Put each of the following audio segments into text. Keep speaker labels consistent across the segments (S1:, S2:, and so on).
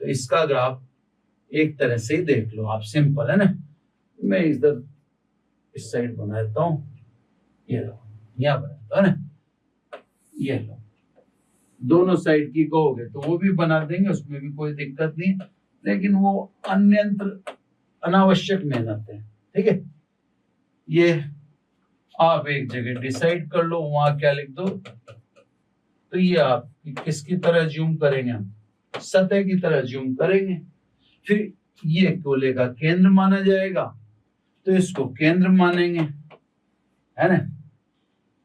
S1: तो इसका ग्राफ एक तरह से ही देख लो आप, सिंपल है ना। मैं इधर इस साइड बना देता हूं, ये लो, यहां बनाता है ना, ये लो, दोनों साइड की कहोगे तो वो भी बना देंगे, उसमें भी कोई दिक्कत नहीं, लेकिन वो अन्यंत्र अनावश्यक मेहनत है। ठीक है, ये आप एक जगह डिसाइड कर लो, वहां क्या लिख दो। तो ये आप किसकी तरह ज्यूम करेंगे, हम सतह की तरह ज्यूम करेंगे। फिर ये गोले का केंद्र माना जाएगा, तो इसको केंद्र मानेंगे, है ना।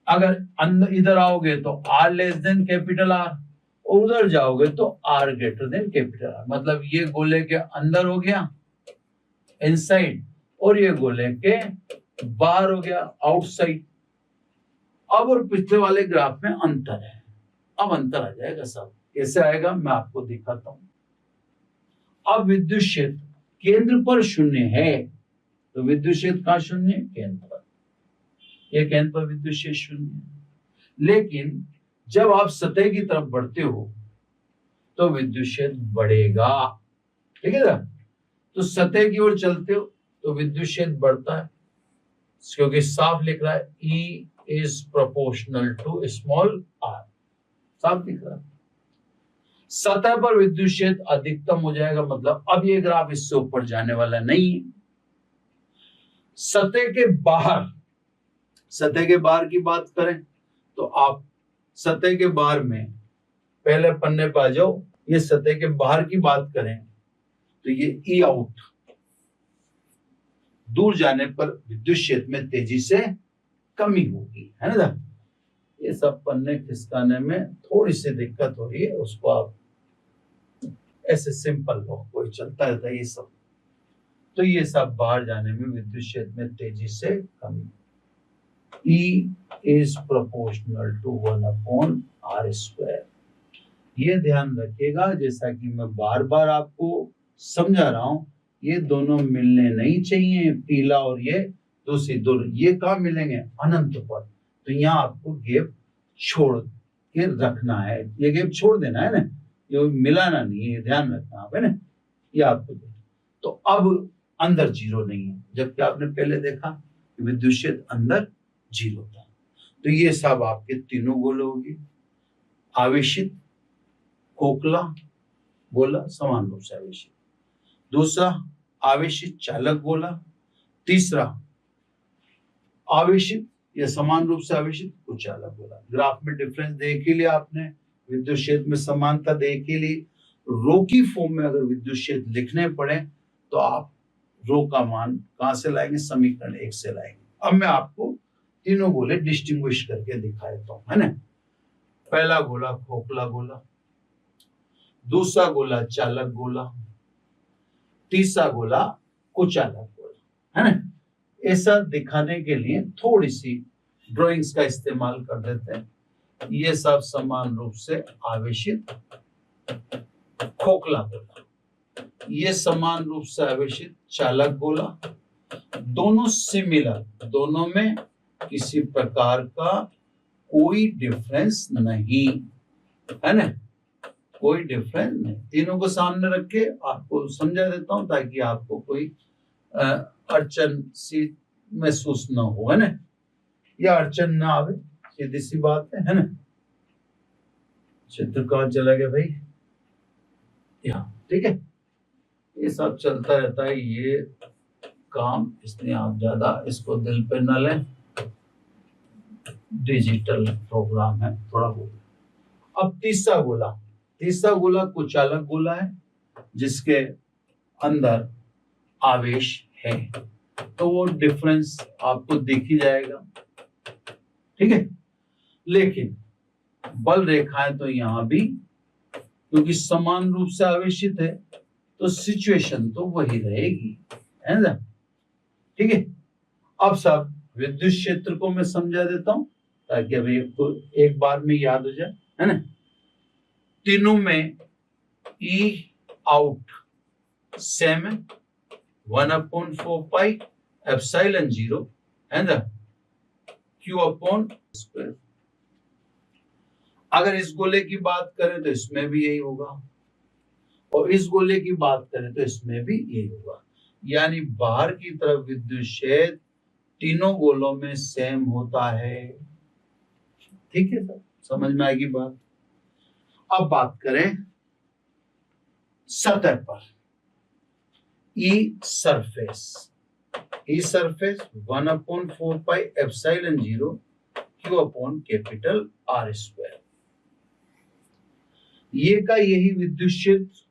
S1: अगर अंदर इधर आओगे तो R less than capital R, और उधर जाओगे तो R greater than capital R। मतलब ये गोले के अंदर हो गया इनसाइड, और ये गोले के बाहर हो गया आउटसाइड। अब और पिछले वाले ग्राफ में अंतर है, अब अंतर आ जाएगा सब। कैसे आएगा मैं आपको दिखाता हूं। अब विद्युत क्षेत्र केंद्र पर शून्य है, तो विद्युत क्षेत्र कहां शून्य है, केंद्र पर। ये केंद्र पर विद्युत क्षेत्र शून्य है। लेकिन जब आप सतह की तरफ बढ़ते हो तो विद्युत क्षेत्र बढ़ेगा। ठीक है ना, तो सतह की ओर चलते हो तो विद्युत क्षेत्र बढ़ता है, क्योंकि साफ लिख रहा है E is proportional to small r, साफ दिख रहा है। सतह पर विद्युत क्षेत्र अधिकतम हो जाएगा, मतलब अब ये ग्राफ इससे ऊपर जाने वाला नहीं है। सतह के बाहर की बात करें तो आप सतह के बाहर में पहले पन्ने पर आ जाओ। ये सतह के बाहर की बात करें तो ये ई आउट, दूर जाने पर विद्युत क्षेत्र में तेजी से कमी होगी, है ना। ये सब पन्ने खिसकाने में थोड़ी सी दिक्कत हो रही है, उसको आप ऐसे सिंपल लो, कोई चलता रहता है ये सब। तो ये सब बाहर जाने में विद्युत क्षेत्र में तेजी से कमी। E is proportional to 1/r²। ये ध्यान रखिएगा, जैसा कि मैं बार बार आपको समझा रहा हूं, ये दोनों मिलने नहीं चाहिए, पीला और ये दूसरी दूर, ये कहाँ मिलेंगे, अनंत पर। तो यहाँ आपको गैप छोड़ के रखना है, ये गैप छोड़ देना है ना, ये मिलाना नहीं है, ध्यान रखना आप, है ना। ये आपको तो अब अंदर जीरो नहीं है, जबकि आपने पहले देखा विद्युत क्षेत्र अंदर जीरो था। तो ये सब आपके तीनों गोले होगी, आवेशित, खोखला गोला, समान रूप से आवेशित, दूसरा आवेशित चालक गोला, तीसरा आवेशित या समान रूप से आवेशित कुचालक गोला। ग्राफ में डिफरेंस देख के लिए आपने, विद्युत क्षेत्र में समानता देख के लिए, रो की फॉर्म में अगर विद्युत क्षेत्र लिखने पड़े तो आप रो का मान कहां से लाएंगे, समीकरण 1 से लाएंगे। अब मैं आपको तीनों गोले डिस्टिंग्विश करके दिखा देता हूं, है ना। पहला गोला खोखला गोला, दूसरा गोला चालक गोला, तीसरा गोला कुचालक गोला, है ना। ऐसा दिखाने के लिए थोड़ी सी ड्राइंग्स का इस्तेमाल कर देते हैं। ये सब समान रूप से आवेशित खोखला गोला, ये समान रूप से आवेशित चालक गोला, दोनों सिमिलर, दोनों में किसी प्रकार का कोई डिफरेंस नहीं, है ना, कोई डिफरेंस नहीं। तीनों को सामने रख के आपको समझा देता हूं ताकि आपको कोई अड़चन सी महसूस ना हो, है ना, या अड़चन ना आवे, सीधी सी बात है ना। चित्र कहां चला गया भाई, यहाँ, ठीक है। ये सब चलता रहता है ये काम, इसलिए आप ज्यादा इसको दिल पे न लें, डिजिटल प्रोग्राम है थोड़ा हो। अब तीसरा गोला कुचालक गोला है, जिसके अंदर आवेश है, तो वो डिफरेंस आपको दिख ही जाएगा, ठीक है। लेकिन बल रेखाएं तो यहां भी, क्योंकि समान रूप से आवेशित है, तो सिचुएशन तो वही रहेगी, है ना, ठीक है। अब सब विद्युत क्षेत्र को मैं समझा देता हूं ताकि अभी एक बार में याद हो जाए, है ना। तीनों में E आउट सेम है, 1/4 पाई एप्सिलॉन 0 है ना, Q/²। अगर इस गोले की बात करें तो इसमें भी यही होगा, और इस गोले की बात करें तो इसमें भी यही होगा, यानी बाहर की तरफ विद्युत क्षेत्र तीनों गोलों में सेम होता है। ठीक है सर, समझ में आएगी बात। अब बात करें सतह पर, ई सरफेस 1/4πε0 Q/R²। ये का यही विद्युत क्षेत्र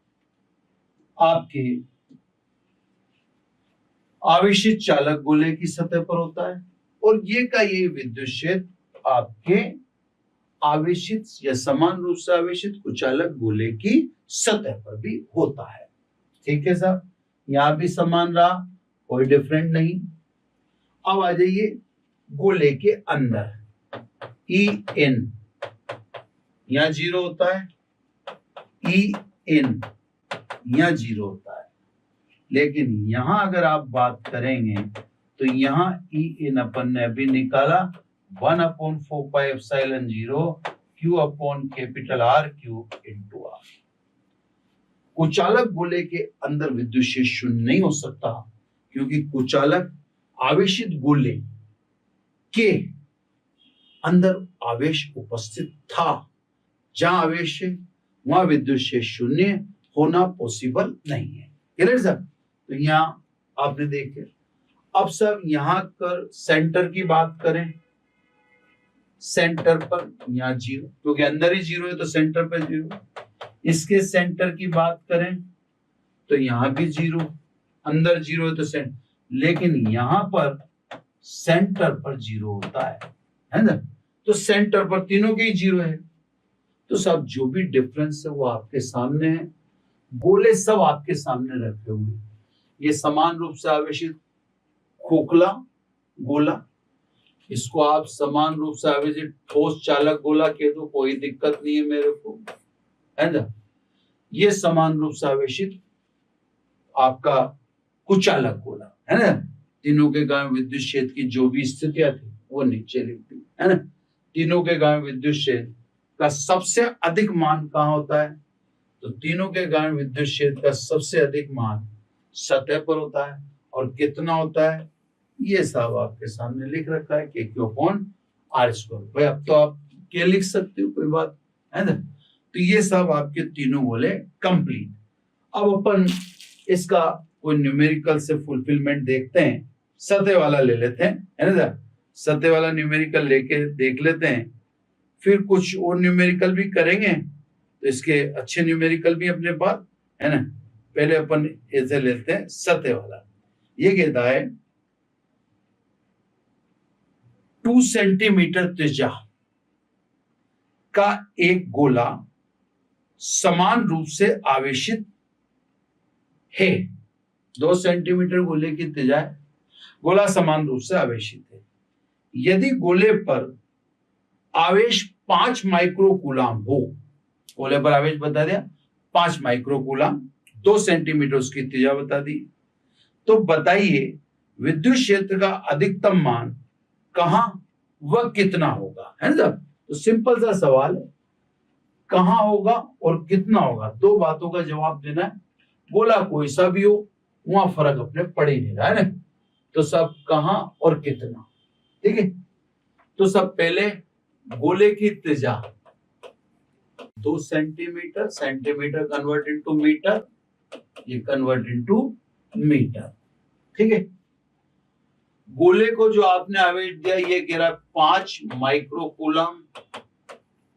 S1: आपके आवेशित चालक गोले की सतह पर होता है, और ये का यही विद्युत क्षेत्र आपके आवेशित या समान रूप से आवेशित कुचालक गोले की सतह पर भी होता है। ठीक है साहब, यहां भी समान रहा, कोई डिफरेंट नहीं। अब आ जाइए गोले के अंदर, ई इन यहां 0 होता है, ई इन यहां 0 होता है, लेकिन यहां अगर आप बात करेंगे तो यहां ई इन अपन ने अभी निकाला 1/4πε0 Q/R³ × R। कुचालक गोले के अंदर विद्युत क्षेत्र शून्य नहीं हो सकता, क्योंकि कुचालक आवेशित गोले के अंदर आवेश उपस्थित था। जहां आवेश है वहां विद्युत क्षेत्र शून्य होना पॉसिबल नहीं है। Clear sir? तो यहां आपने देखे। अब सब यहां कर सेंटर की बात करें, सेंटर पर यहां 0, क्योंकि अंदर ही 0 है तो सेंटर पर 0। इसके सेंटर की बात करें तो यहां भी 0, अंदर 0 है तो सेंटर, लेकिन यहां पर सेंटर पर 0 होता है ना? तो सेंटर पर तीनों के ही 0 है, तो सब जो भी डिफरेंस है वो आपके सामने है। गोले सब आपके सामने रखे हुए, ये समान रूप से आवेशित खोखला गोला, इसको आप समान रूप से आवेशित ठोस चालक गोला कह दो, कोई दिक्कत नहीं है मेरे को, है ना? ये समान रूप से आवेशित आपका कुचालक गोला है ना? तीनों के कारण विद्युत क्षेत्र की जो भी स्थितियां थी वो नीचे लिख दी है ना? तीनों के कारण विद्युत क्षेत्र का सबसे अधिक मान कहाँ होता है? तो तीनों के कारण विद्युत क्षेत्र का सबसे अधिक मान सतह पर होता है, और कितना होता है ये सब आपके सामने लिख रखा है, Q/R²। भाई अब तो आप क्या लिख सकते हो, कोई बात है ना? तो ये सब आपके तीनों गोले कंप्लीट। अब अपन इसका कोई न्यूमेरिकल से फुलफिलमेंट देखते हैं, सतह वाला ले लेते हैं, है ना? सतह वाला न्यूमेरिकल लेके देख लेते हैं, फिर कुछ और न्यूमेरिकल भी करेंगे, तो इसके अच्छे न्यूमेरिकल भी अपने पास है ना। पहले अपन ऐसे लेते हैं सतह वाला। ये कहता है 2 सेंटीमीटर त्रिज्या का एक गोला समान रूप से आवेशित है। 2 सेंटीमीटर गोले की त्रिज्या है, गोला समान रूप से आवेशित है। यदि गोले पर आवेश 5 माइक्रोकूलाम हो, गोले पर आवेश बता दिया 5 माइक्रोकूलाम, 2 सेंटीमीटर उसकी त्रिज्या बता दी, तो बताइए विद्युत क्षेत्र का अधिकतम मान कहां व कितना होगा, है ना? तो सिंपल सा सवाल है, कहां होगा और कितना होगा, 2 बातों का जवाब देना है। गोला कोई सा भी हो वहां फर्क अपने पड़ ही नहीं रहा है ना, तो सब कहां और कितना। ठीक है, तो सब पहले गोले की त्रिज्या 2 centimetre, centimetre convert into metre, ये कन्वर्ट इनटू मीटर। ठीक है, गोले को जो आपने आवेश दिया ये कह रहा है 5 माइक्रोकूलम।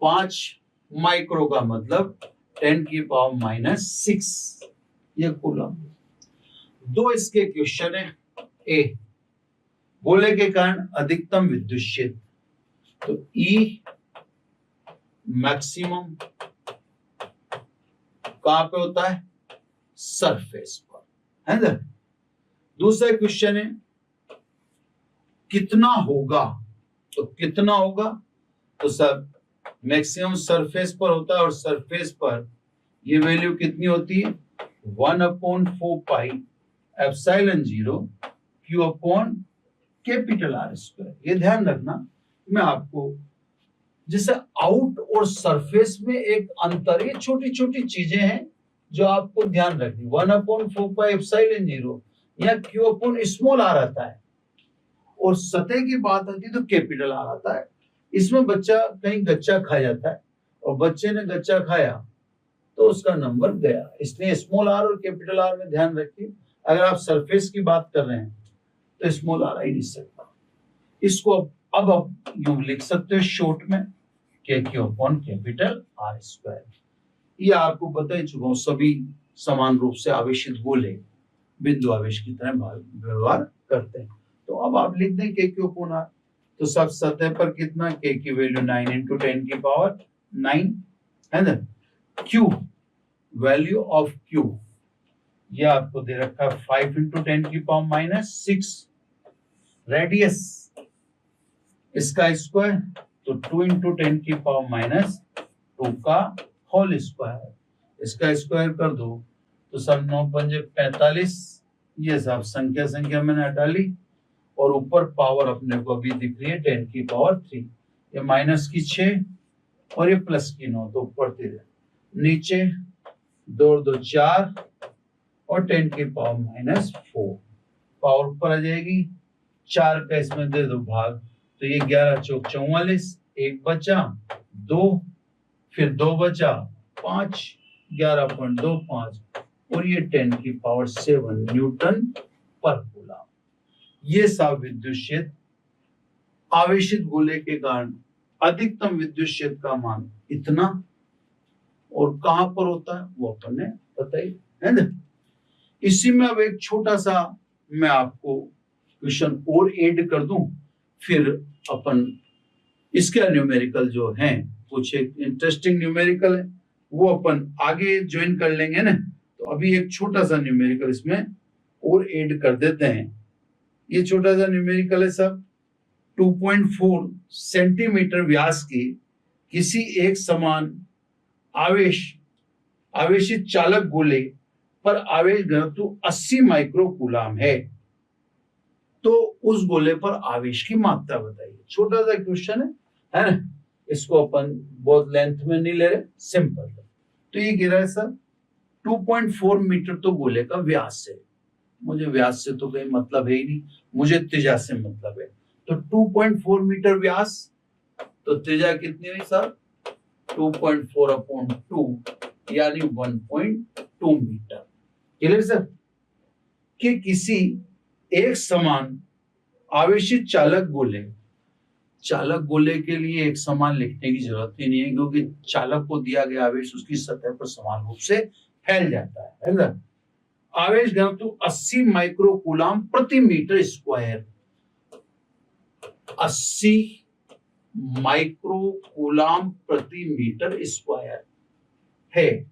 S1: 5 माइक्रो का मतलब 10⁻⁻⁶ ये कूलम। 2 इसके क्वेश्चन है। ए, गोले के कारण अधिकतम विद्युत क्षेत्र, तो ई मैक्सिमम कहां पे होता है? सरफेस पर, है ना? दूसरा क्वेश्चन है कितना होगा, तो कितना होगा, तो सब मैक्सिमम सरफेस पर होता है, और सरफेस पर ये वैल्यू कितनी होती है? 1/4πε0 Q/R²। ये ध्यान रखना, मैं आपको जैसे आउट और सरफेस में एक अंतर, ये छोटी छोटी चीजें हैं जो आपको ध्यान रखनी, 1/4πε0 या Q/r आता है, और सतह की बात आती है तो कैपिटल R आता है। इसमें बच्चा कहीं गच्चा खा जाता है, और बच्चे ने गच्चा खाया तो उसका नंबर गया, इसलिए स्मॉल r और कैपिटल R में ध्यान रखिए। अगर आप सरफेस की बात कर रहे हैं तो स्मॉल r ही नहीं सकता। इसको अब आप यूं लिख सकते हो शॉर्ट में, KQ/R²। ये आपको बता ही चुका हूं, सभी समान रूप से आवेशित गोले बिंदु आवेश की तरह व्यवहार करते हैं। तो अब आप लिख दें KQ/R, तो सब सतह पर कितना, K की वैल्यू 9 × 10⁹ है ना। Q, वैल्यू ऑफ Q, ये आपको दे रखा है 5 × 10⁻⁶। रेडियस इसका स्क्वायर तो 2 × 10⁻² का होल स्क्वायर, इसका स्क्वायर कर दो तो सब 9 × 5 = 45। ये सब संख्या मैंने हटा ली, और ऊपर पावर अपने को अभी दिख रही है 10⁻3। ये माइनस की 6 और ये प्लस की 9, तो ऊपर 3 नीचे 2 और 2 4 और 10⁻⁴ पावर ऊपर आ जाएगी। 4 का इसमें दे दो भाग, तो ये 11 चौक 44, 1 बचा 2, फिर 2 बचा 5, 11.25, और ये 10⁻⁷ न्यूटन पर कूलम। ये सब विद्युत क्षेत्र आवेशित गोले के कारण अधिकतम विद्युत क्षेत्र का मान इतना, और कहां पर होता है वो अपन ने बताई है ना। इसी में अब एक छोटा सा मैं आपको क्वेश्चन और ऐड कर दूं, फिर अपन इसके न्यूमेरिकल जो हैं, कुछ एक इंटरेस्टिंग न्यूमेरिकल है वो अपन आगे ज्वाइन कर लेंगे ना। तो अभी एक छोटा सा न्यूमेरिकल इसमें और ऐड कर देते हैं। ये छोटा सा न्यूमेरिकल है सब, 2.4 सेंटीमीटर व्यास की किसी एक समान आवेशित चालक गोले पर आवेश घनत्व 80 माइक्रो कूलम है, तो उस गोले पर आवेश की मात्रा बताइए। छोटा सा क्वेश्चन है ना, इसको अपन बहुत लेंथ में नहीं ले रहे, सिंपल। तो ये गिरा है सर 2.4 मीटर, तो गोले का व्यास है। मुझे व्यास से तो कोई मतलब है ही नहीं, मुझे त्रिज्या से मतलब है। तो 2.4 मीटर व्यास, तो त्रिज्या कितनी हुई सर 2.4/2 यानी 1.2 मीटर। Clear sir. कि किसी एक समान आवेशित चालक गोले के लिए एक समान लिखने की जरूरत ही नहीं है, क्योंकि चालक को दिया गया आवेश उसकी सतह पर समान रूप से फैल जाता है ना। आवेश घनत्व 80 माइक्रो कूलम प्रति मीटर स्क्वायर, 80 माइक्रो कूलम प्रति मीटर स्क्वायर है,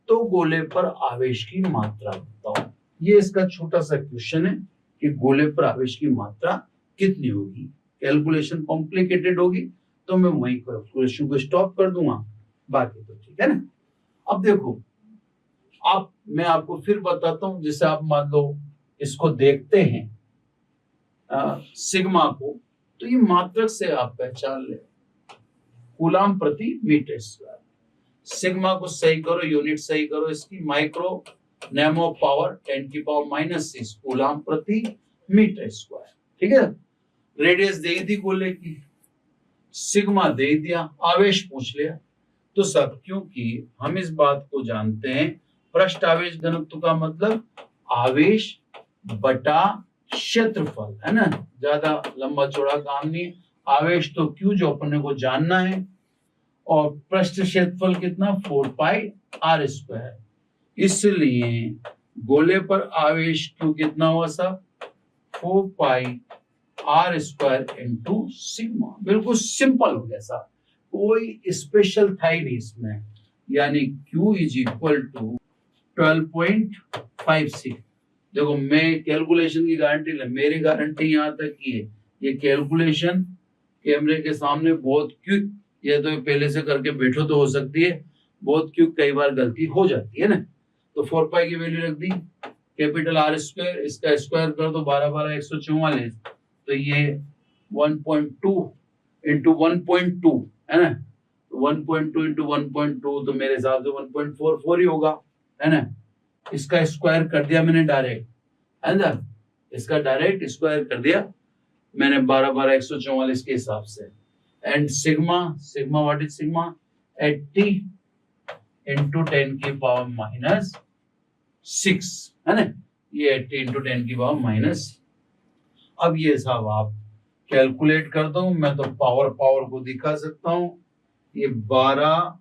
S1: तो गोले पर आवेश की मात्रा बताओ। ये इसका छोटा सा क्वेश्चन है कि गोले पर आवेश की मात्रा कितनी होगी। कैलकुलेशन कॉम्प्लिकेटेड होगी तो मैं वहीं कैलकुलेशन को स्टॉप कर दूंगा, बाकी तो ठीक है ना। अब देखो मैं आपको फिर बताता हूं, जैसे आप मान लो इसको देखते हैं सिग्मा को, तो ये मात्रक से आप पहचान ले, कूलम प्रति मीटर स्क्वायर। सिग्मा को सही करो, यूनिट सही करो इसकी, माइक्रो नेमो पावर 10⁻⁻6 कूलम प्रति मीटर स्क्वायर। ठीक है, रेडियस दे दी गोले की, सिग्मा दे दिया, आवेश पूछ लिया। तो सब क्योंकि हम इस बात को जानते हैं, पृष्ठ आवेश घनत्व का मतलब आवेश बटा क्षेत्रफल है ना, ज्यादा लंबा चौड़ा काम नहीं। आवेश तो क्यू जो अपने को जानना है, और पृष्ठ क्षेत्रफल कितना 4πr²। इसलिए गोले पर आवेश क्यू कितना हुआ साहब 4πr² इंटू सिग्मा। बिल्कुल सिंपल हो गया साहब, कोई स्पेशल था ही नहीं इसमें, यानी Q = 12.56। देखो मैं कैलकुलेशन की गारंटी ले, मेरी गारंटी यहाँ तक की है। ये कैलकुलेशन कैमरे के सामने बहुत क्विक, ये तो पहले से करके बैठो तो हो सकती है, बहुत क्विक कई बार गलती हो जाती है ना। तो 4π की वैल्यू रख दी, कैपिटल R², इसका स्क्वायर कर दो 12 144, तो ये 1.2 इंटू 1.2 है ना, 1.2 इंटू 1.2 तो मेरे हिसाब से 1.44 ही होगा है ना, इसका स्क्वायर कर दिया मैंने डायरेक्ट, है ना, इसका डायरेक्ट स्क्वायर कर दिया मैंने 12 144 के हिसाब से। And sigma, sigma what is sigma, 80 into 10 की पावर माइनस 6, है ना, ये 80 इंटू 10 की पावर माइनस। अब ये साहब आप कैलकुलेट कर दो, मैं तो पावर को दिखा सकता हूँ, ये 12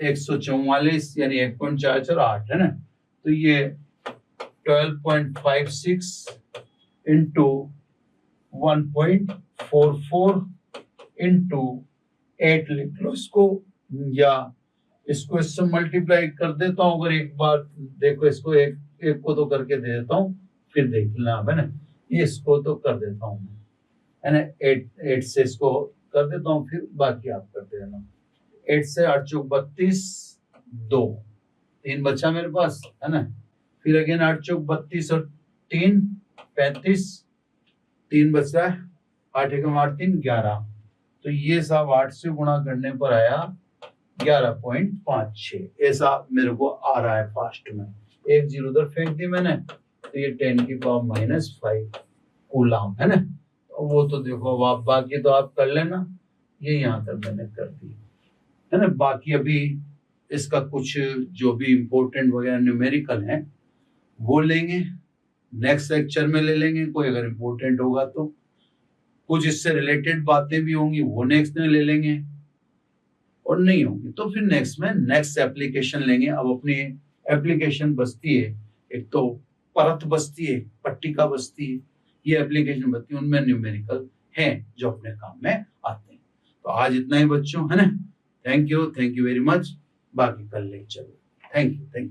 S1: 144 यानी 1.448 है ना, तो ये 12.56 इंटू 1.44 इंटू 8 लिख लो इसको, या इसको इससे मल्टीप्लाई कर देता हूँ। अगर एक बार देखो इसको एक को तो करके दे देता हूँ, फिर देख लेना आप, है ना, ये इसको तो कर देता हूँ मैं, है ना, 8 से इसको कर देता हूँ, फिर बाकी आप कर देना। 8 से 8 चौक 32, 2 3 बचा मेरे पास, है ना, फिर अगेन 8 चौक 32 और 3 35, 3 बचा, 8 एकम 8 3 11, तो ये साहब 8 से गुणा करने पर आया 11.56, ऐसा मेरे को आ रहा है फास्ट में। एक जीरो उधर फेंक दी मैंने, तो ये 10 की पावर माइनस 5 कूलम, है ना, तो वो तो देखो अब आप बाकी तो आप कर लेना, ये यहाँ तक मैंने कर दी, है ना। बाकी अभी इसका कुछ जो भी इम्पोर्टेंट वगैरह न्यूमेरिकल है वो लेंगे नेक्स्ट लेक्चर में, ले लेंगे कोई अगर इम्पोर्टेंट होगा तो, कुछ इससे रिलेटेड बातें भी होंगी वो नेक्स्ट में ले लेंगे, और नहीं होंगी तो फिर नेक्स्ट में नेक्स्ट एप्लीकेशन लेंगे। अब अपनी एप्लीकेशन बचती है, एक तो परत बचती है, पट्टिका बचती है, ये एप्लीकेशन बचती है, उनमें न्यूमेरिकल हैं जो अपने काम में आते हैं। तो आज इतना ही बच्चों, है ना, थैंक यू वेरी मच, बाकी कल लेक्चर। Thank you.